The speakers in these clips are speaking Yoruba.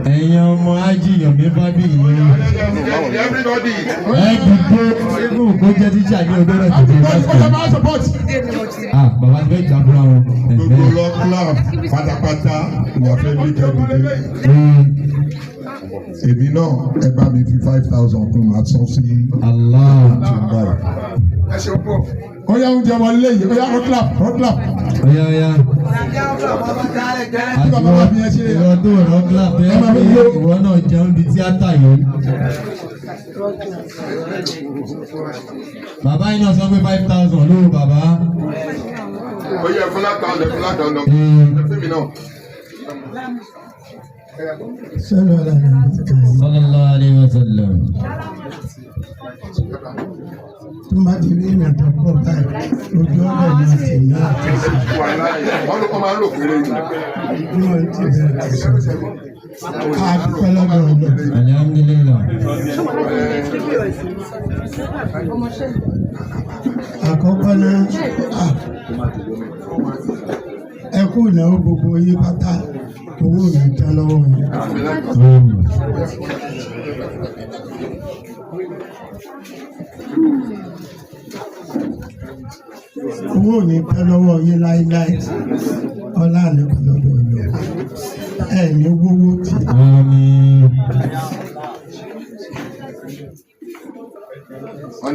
ẹ̀yin ọmọ ajíyàn mi bá bí ìyẹn. Everybody. Dìde eégún kó jẹ́ tíṣà ní ọdún rẹ̀ tètè lásìkò. Bàbá ti fẹ́ jà fúnra wọn. Gbogbo lọ club pátápátá ní ọ̀fẹ́ bí kẹ́bíkẹ́. Èmi náà ẹ bá mi fi 5,000 kún máa san sí Allah. Ẹ ṣe pọ̀. Ó yá oúnjẹ wọlé yìí, ó yá hot clap. Oya. Àti ìwọ tó rọ̀ clap ẹ pé ìwọ náà jẹun di tíátà yìí. Bàbá yìí náà sọ pé 5,000 lóru bàbá. Ó yẹ fúlákà ọ̀dẹ fúlákà ọ̀dẹ fún mi náà. Sallallahu alaihi wasallam. Tó máa ti rí ìrìn àjò pọ̀ báyìí, ojú ọ̀rẹ́ máa ti ní àtẹ̀sí. Wọ́n ló kọ́ máa ń lò péré yìí. Bí wọ́n ti bẹ̀rẹ̀ àtẹ̀sí. A dúpẹ́ lọ́dọ̀ ọ̀dọ̀. Alhamdulillah. Àkọ́kọ́ náà, ẹ kú ìnáwó gbogbo yín pátá, owó mi tán lọ́wọ́ mi. Owó ò ní pẹ́ lọ́wọ́ yín láíláí, ọlá àlékún lọ́dọ̀ ọ̀dọ̀. Ẹ ní gbówó tì.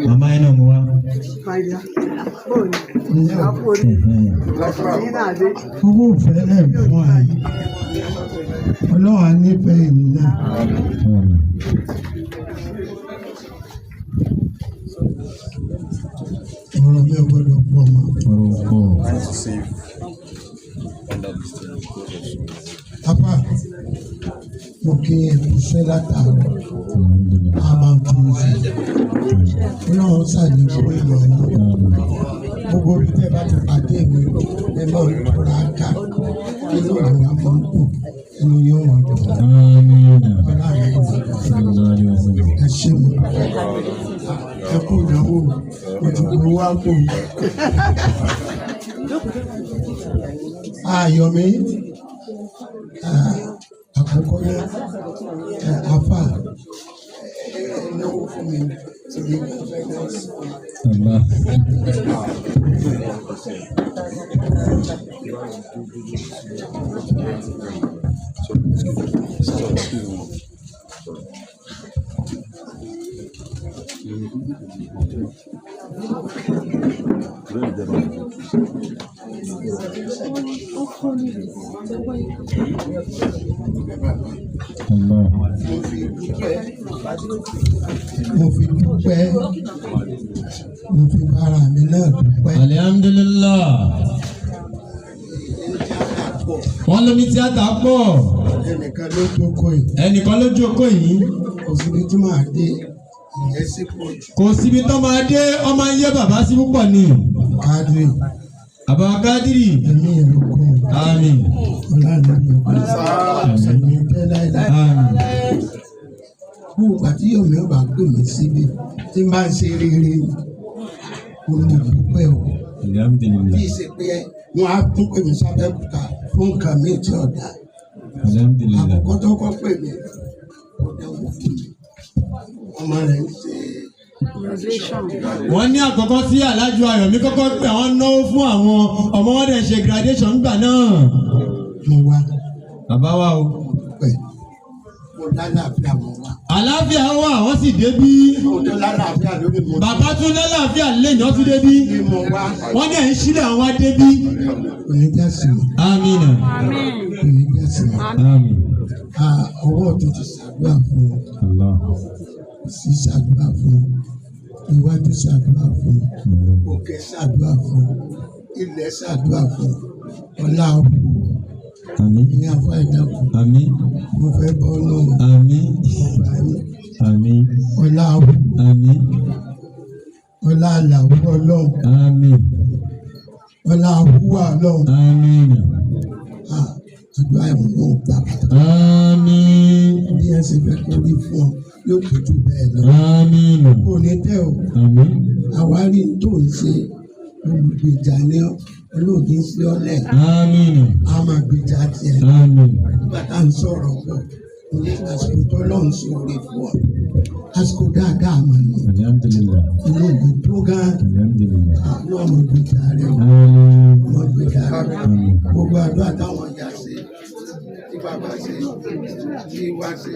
Màmá yín náà mú wa. Owó ìfẹ́ lẹ̀ fún àyè. Ọlọ́run á nífẹ̀ẹ́ èmi náà. Ọ̀rọ̀ mi ò gbọ́dọ̀ pọ̀ mọ́. Apá mo kí ẹ̀kúṣẹ́ látàárọ̀. A máa ń tún un sí. Ọlọ́run ṣàlékún ìrọ̀rùn. Gbogbo ibi tẹ́ bá ti pàdé mi, ẹ máa ń tura ká. Inú ìwà máa ń kù, inú yóò wọ̀ dùn. Ẹ ṣé mi. Ẹ kú ìdánwò, mo ti gbowó wá kù. Ayọ̀ mi, àkọ́kọ́ náà, afa, náwó fún mi, torí mo fẹ́ lọ sí mo fi dúpẹ́, mo fi bára mi náà dúpẹ́. Alhamdulillah. Wọ́n lómi tíátà pọ̀. Ẹnìkan ló jókòó yìí. Ẹnìkan ló jókòó yìí. Kò síbi tí màá dé, ìyẹn sì pọ̀ jù. Kò síbi tó máa dé, ọmọ ayé bàbá sí púpọ̀ ni. Kádìrì. Bàbá Kádìrì. Ẹ̀mí ìlú kún. Àmín. Ọlọ́run ló kún. Ẹ̀mí tẹ́ láíláí. Àmín. Kú àti Yomi ọba pè mí síbi tí n bá ń ṣe rere mo lè dúpẹ́ o. Alhamdulillah. Bí ìṣe pé wọ́n á tún pè mí sábẹ́kúta fún nǹkan mi tí ọ̀dà. Alhamdulillah. Àkọ́kọ́ tó kọ́ pè mí ọ̀dà wò fún mi. Ọmọ rẹ̀ ń ṣe. Wọ́n ní àkọ́kọ́ sí Alájọ Ayọ̀mí kọ́kọ́ pé àwọn náwó fún àwọn ọmọ wọn dẹ̀ ṣe graduation gbà náà. Mo wá. Bàbá wa o. Pẹ̀ mo lálàáfíà mo wá. Àlàáfíà wà, wọ́n sì débí. Mo tó lálàáfíà lórí mo. Bàbá tún lálàáfíà lẹ́yìn ọtún débí. Mo wá. Wọ́n dẹ̀ ń sílẹ̀ àwọn wá débí. Oníjàsí mi. Àmín. Oníjàsí mi. Àmín. Ọwọ́ tó ti ṣàdúrà fún ọ. Allah. Sí ṣàdúrà fún ọ. Iwájú ṣàdúrà fún ọ. Òkè ṣàdúrà fún ọ. Ilẹ̀ ṣàdúrà fún ọ. Ọlá ọ̀pọ̀. Àmín. Ní afọ ìdákùn. Àmín. Mo fẹ́ bọ́ náà. Àmín. Àmín. Ọlá ọ̀pọ̀. Àmín. Ọlá àlàó ọlọ́run. Àmín. Ọlá àwùwà ọlọ́run. Àmín. Àdúrà ẹ̀wọ̀n náà gbà pàtàkì. Àmín. Bí ẹ ṣe fẹ́ kó rí fún ọ yóò tójú bẹ́ẹ̀ lọ. Àmín. Kò ní tẹ́ o. Àmín. Àwárí tó ń ṣe olùgbèjà ní olóògbé sí ọlẹ̀. Àmín. A máa gbèjà tiẹ̀. Àmín. Nígbà tá à ń sọ̀rọ̀ pọ̀ Orí àsìkò tó lọ́n sóore fún ọ. Àsìkò dáadáa mọ̀ ní. Alhamdulillah. Inú ògùn tó gan. Alhamdulillah. Àwọn ọmọ ògùn tí a rẹ̀ wọ́n. Ọmọ ògùn tí a rẹ̀ wọ́n. Gbogbo àdúrà táwọn ọjà ṣe, tí bàbá ṣe, tí wá ṣe.